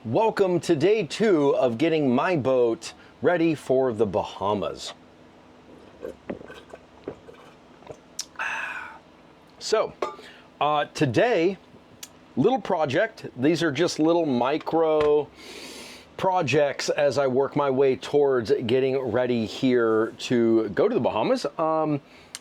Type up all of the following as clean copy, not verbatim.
Welcome to day 2 of getting my boat ready for the Bahamas. So, today, little project. These are just little micro projects as I work my way towards getting ready here to go to the Bahamas.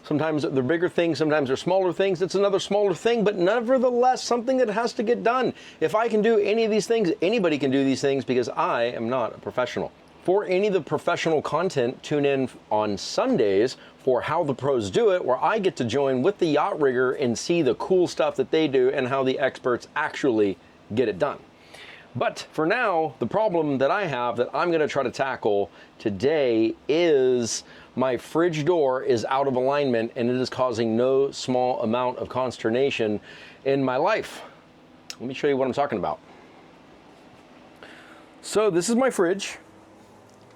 Sometimes they're bigger things, sometimes they're smaller things. It's another smaller thing, but nevertheless, something that has to get done. If I can do any of these things, anybody can do these things because I am not a professional. For any of the professional content, tune in on Sundays for How the Pros Do It, where I get to join with the yacht rigger and see the cool stuff that they do and how the experts actually get it done. But for now, the problem that I have that I'm going to try to tackle today is my fridge door is out of alignment and it is causing no small amount of consternation in my life. Let me show you what I'm talking about. So this is my fridge.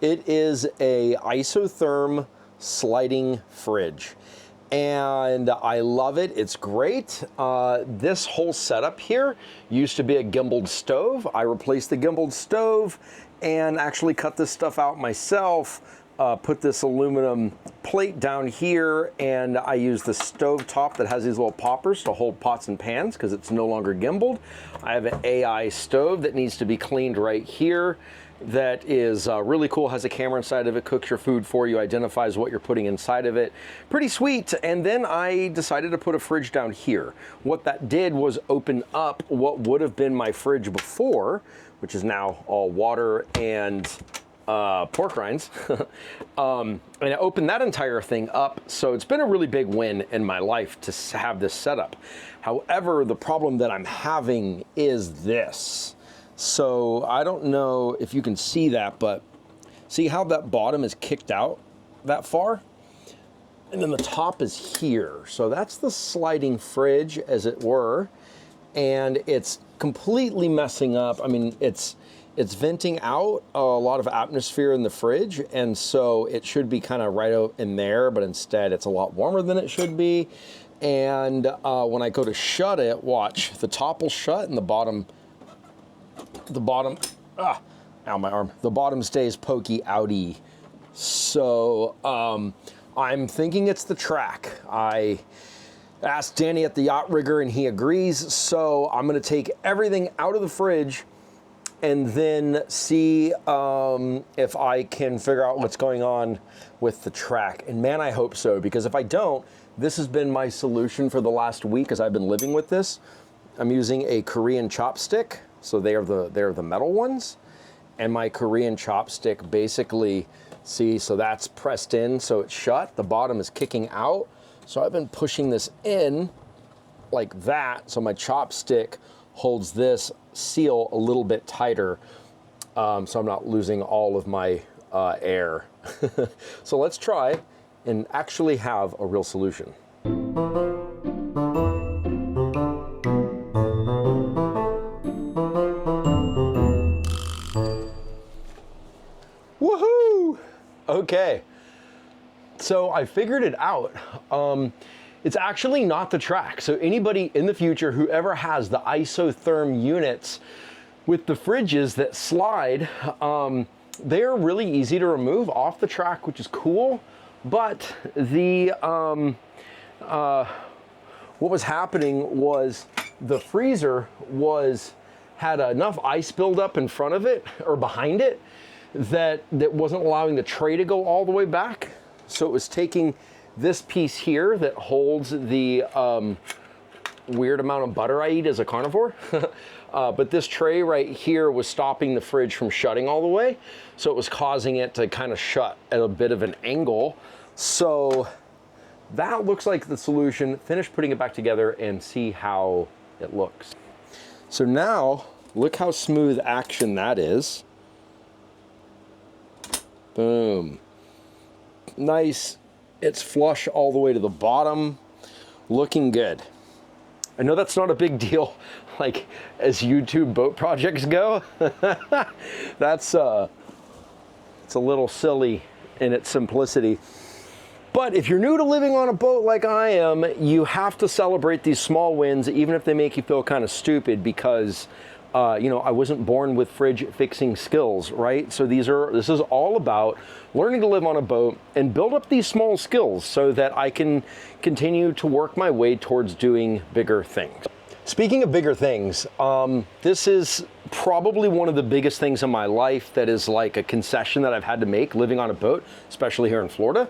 It is a isotherm sliding fridge. And I love it. It's great. This whole setup here used to be a gimbaled stove. I replaced the gimbaled stove and actually cut this stuff out myself. Put this aluminum plate down here, and I use the stove top that has these little poppers to hold pots and pans because it's no longer gimbaled. I have an AI stove that needs to be cleaned right here. That is really cool, has a camera inside of it, cooks your food for you, identifies what you're putting inside of it. Pretty sweet. And then I decided to put a fridge down here. What that did was open up what would have been my fridge before, which is now all water and pork rinds. And I opened that entire thing up. So it's been a really big win in my life to have this setup. However, the problem that I'm having is this. So I don't know if you can see that, but see how that bottom is kicked out that far? And then the top is here. So that's the sliding fridge, as it were. And it's completely messing up. I mean, it's venting out a lot of atmosphere in the fridge. And so it should be kind of right out in there, but instead it's a lot warmer than it should be. And when I go to shut it, watch, the top will shut and the bottom, ow, my arm. The bottom stays pokey outy. So I'm thinking it's the track. I asked Danny at the yacht rigger and he agrees. So I'm gonna take everything out of the fridge and then see if I can figure out what's going on with the track. And man, I hope so, because if I don't, this has been my solution for the last week as I've been living with this. I'm using a Korean chopstick. So they're the metal ones, and my Korean chopstick basically, see, so that's pressed in, so it's shut. The bottom is kicking out. So I've been pushing this in like that, so my chopstick holds this seal a little bit tighter, so I'm not losing all of my air. So let's try and actually have a real solution. Woohoo! Okay, so I figured it out. It's actually not the track. So anybody in the future, whoever has the isotherm units with the fridges that slide, they're really easy to remove off the track, which is cool. But the what was happening was the freezer had enough ice buildup in front of it or behind it that wasn't allowing the tray to go all the way back. So it was taking this piece here that holds the weird amount of butter I eat as a carnivore. But this tray right here was stopping the fridge from shutting all the way. So it was causing it to kind of shut at a bit of an angle. So that looks like the solution. Finish putting it back together and see how it looks. So now, look how smooth action that is. Boom. Nice. It's flush all the way to the bottom. Looking good. I know that's not a big deal, like as YouTube boat projects go. It's a little silly in its simplicity. But if you're new to living on a boat like I am, you have to celebrate these small wins, even if they make you feel kind of stupid, because you know, I wasn't born with fridge fixing skills, right? So this is all about learning to live on a boat and build up these small skills so that I can continue to work my way towards doing bigger things. Speaking of bigger things, this is probably one of the biggest things in my life that is like a concession that I've had to make living on a boat, especially here in Florida,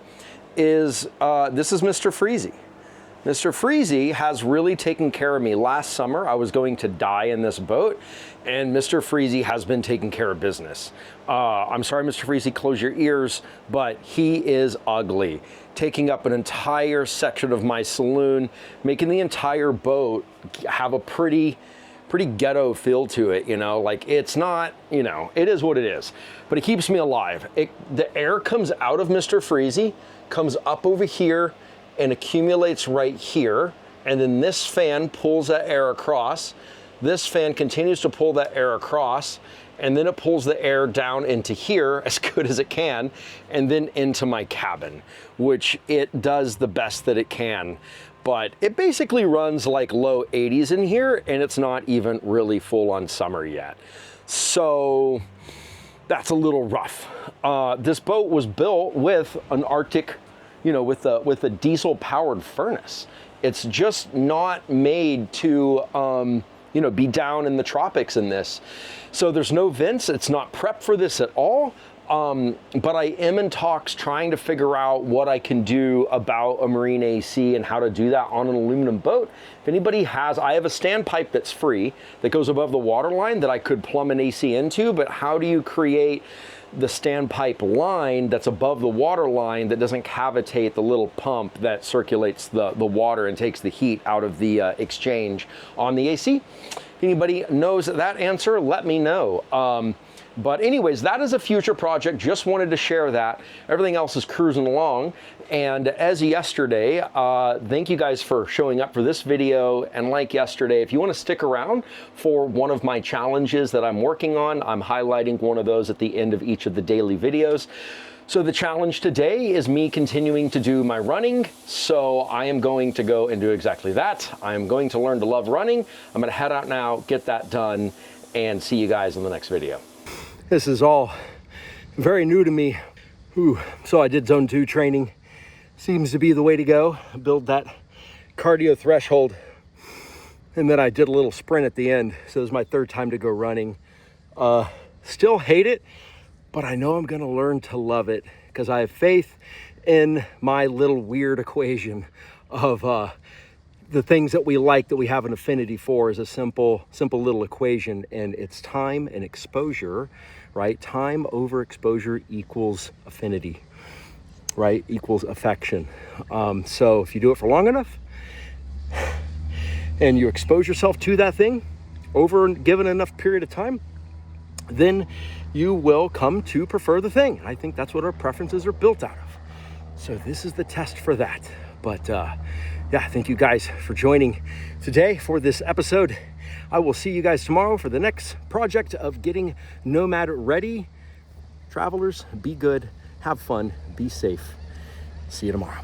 is this is Mr. Freezy. Mr. Freezy has really taken care of me. Last summer, I was going to die in this boat, and Mr. Freezy has been taking care of business. I'm sorry, Mr. Freezy, close your ears, but he is ugly. Taking up an entire section of my saloon, making the entire boat have a pretty ghetto feel to it, you know, like it's not, you know, it is what it is, but it keeps me alive. The air comes out of Mr. Freezy, comes up over here, and accumulates right here, and then this fan pulls that air across. This fan continues to pull that air across, and then it pulls the air down into here as good as it can, and then into my cabin, which it does the best that it can. But it basically runs like low 80s in here, and it's not even really full on summer yet. So that's a little rough. This boat was built with an Arctic, you know, with a diesel powered furnace. It's just not made to, you know, be down in the tropics in this. So there's no vents. It's not prepped for this at all. But I am in talks trying to figure out what I can do about a marine AC and how to do that on an aluminum boat. If anybody has, I have a standpipe that's free that goes above the water line that I could plumb an AC into, but how do you create the standpipe line that's above the water line that doesn't cavitate the little pump that circulates the water and takes the heat out of the exchange on the AC? If anybody knows that answer, let me know. But anyways, that is a future project. Just wanted to share that. Everything else is cruising along. And as yesterday, thank you guys for showing up for this video. And like yesterday, if you want to stick around for one of my challenges that I'm working on, I'm highlighting one of those at the end of each of the daily videos. So the challenge today is me continuing to do my running. So I am going to go and do exactly that. I am going to learn to love running. I'm going to head out now, get that done, and see you guys in the next video. This is all very new to me. So I did zone 2 training. Seems to be the way to go. Build that cardio threshold. And then I did a little sprint at the end. So it was my 3rd time to go running. Still hate it, but I know I'm gonna learn to love it because I have faith in my little weird equation of the things that we like, that we have an affinity for, is a simple little equation, and it's time and exposure, right? Time over exposure equals affinity, right? Equals affection. So if you do it for long enough and you expose yourself to that thing over a given enough period of time, then you will come to prefer the thing. I think that's what our preferences are built out of. So this is the test for that. But yeah, thank you guys for joining today for this episode. I will see you guys tomorrow for the next project of getting Nomad ready. Travelers, be good, have fun, be safe. See you tomorrow.